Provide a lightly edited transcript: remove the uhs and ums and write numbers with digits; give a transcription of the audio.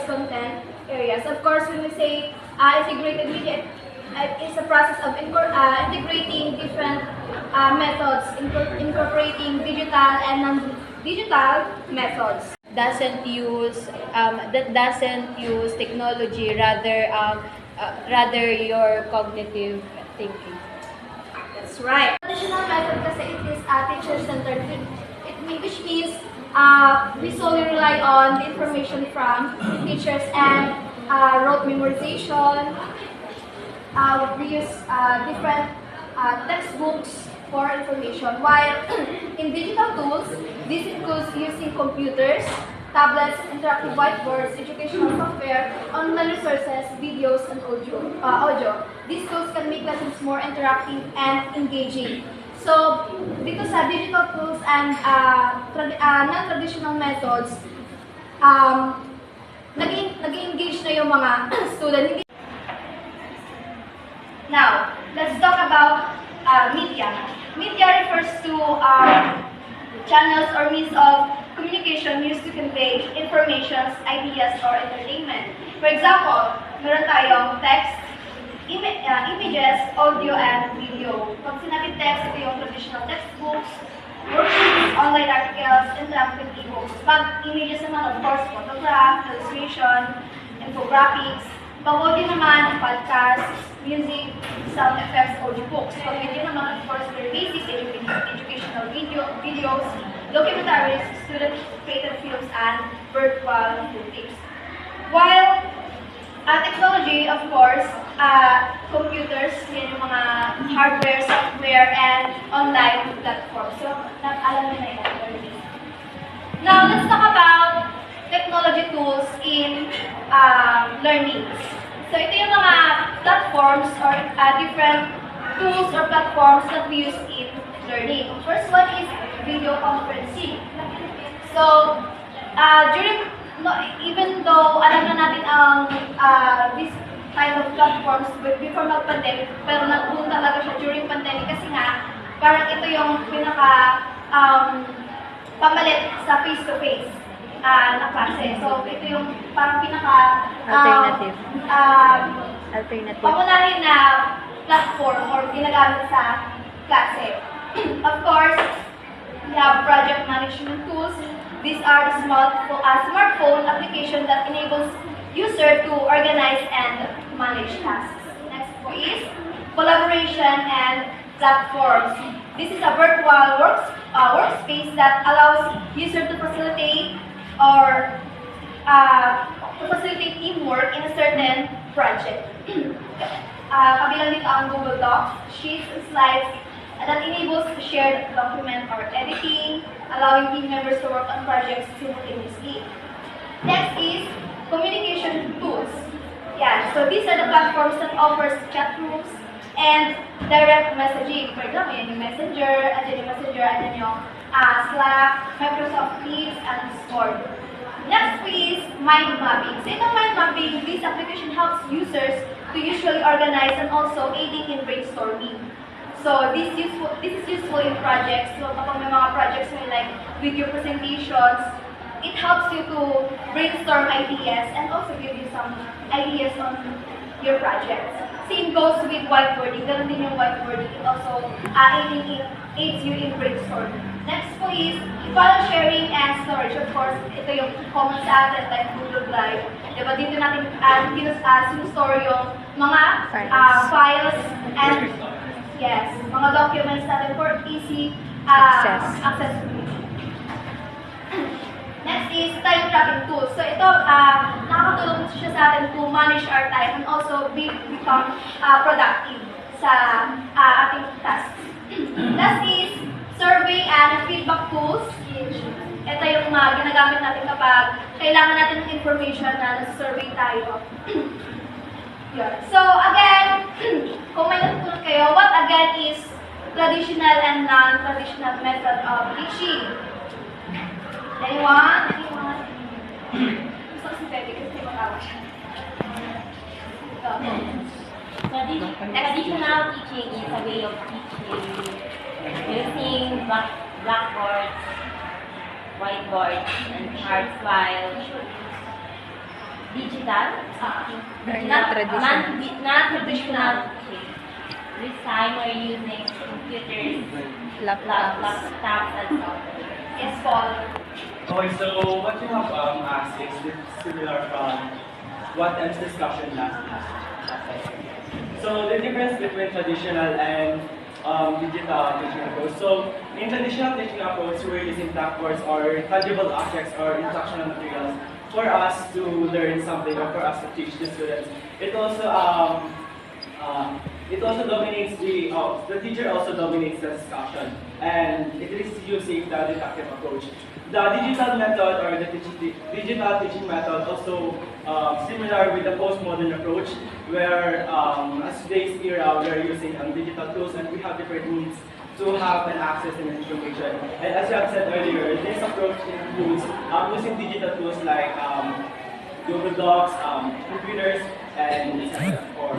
content areas. Of course, when we say integrated media, it's a process of integrating different methods, incorporating digital and non-digital methods. That doesn't use technology, rather your cognitive thinking. That's right. Traditional method kasi it is teacher-centered, which means we solely rely on the information from teachers and rote memorization. We use different textbooks for information. While in digital tools, this includes using computers, tablets, interactive whiteboards, educational software, online resources, videos, and audio. These tools can make lessons more interactive and engaging. So, dito sa digital tools and non-traditional methods, nag-engage na yung mga student. Now, let's talk about media. Media refers to channels or means of communication used to convey information, ideas, or entertainment. For example, meron tayong text, images, audio, and video. Pag sinabi text, ito yung traditional textbooks, worksheets, online articles, interactive ebooks. Pag images naman, of course, photograph, illustration, infographics. Pag audio naman, podcasts, music, sound effects, audiobooks. Pag video naman, of course, very basic educational videos, documentaries, student-created films, and virtual footage. While technology, of course, computers, yan yung mga hardware, software, and online platforms. So, alam nyo na yun. Now, let's talk about technology tools in learning. So, ito yung mga platforms or different tools or platforms that we use in learning. First one is video conferencing. So, even though alam na natin ang this kind of platforms before mag-pandemic, pero nag-boom talaga siya during pandemic kasi nga, parang ito yung pinaka pamalit sa face-to-face na klase. So, ito yung parang pinaka Alternative. pangunahin na platform or ginagamit sa klase. Of course, we have project management tools. These are the smartphone application that enables user to organize and manage tasks. Next po is collaboration and platforms. This is a virtual workspace that allows user to facilitate teamwork in a certain project. Kabilang dito ang Google Docs, Sheets, and Slides that enables shared document or editing, allowing team members to work on projects simultaneously. Next is communication tools. Yeah, so these are the platforms that offers chat rooms and direct messaging. For example, yan yung Messenger, and then yung Slack, Microsoft Teams, and Discord. Next is mind mapping. So itong mind mapping, this application helps users to usually organize and also aiding in brainstorming. So this is useful in projects. So kapag may mga projects may like video presentations, it helps you to brainstorm ideas and also give you some ideas on your projects. Same goes with whiteboarding. Ganun din yung whiteboarding. It also aids you in brainstorming. Next po is file sharing and storage. Of course, ito yung common sa atin like Google Drive. Diba dito natin sinustore yung mga files and yes, mga documents natin for easy accessibility. Next is time tracking tools. So ito, nakakatulong siya sa atin to manage our time and also become productive sa ating tasks. Last is survey and feedback tools. Ito yung ginagamit natin kapag kailangan natin ng information na nasa-survey tayo. So again, kung may natutunan kayo, what again is traditional and non-traditional method of teaching? Anyone? Gusto ko si Pepe kasi matawa siya. Traditional teaching is a way of teaching using blackboards, whiteboards, and hard files. digital, Non-traditional. not traditional teaching. This time we're using computers, Laptops. laptops and software. Yes, Paul. Okay, so what you have asked is similar from what M's discussion last week. So the difference between traditional and digital teaching approach. So in traditional teaching approach, we're using blackboards or tangible objects or instructional materials for us to learn something or for us to teach the students. It also dominates the teacher also dominates the discussion, and it is using the deductive approach. The digital method or the digital teaching method also similar with the postmodern approach, where as today's era we are using digital tools and we have different needs to have an access and information. And as you have said earlier, this approach includes using digital tools like Google Docs, computers, and etc. for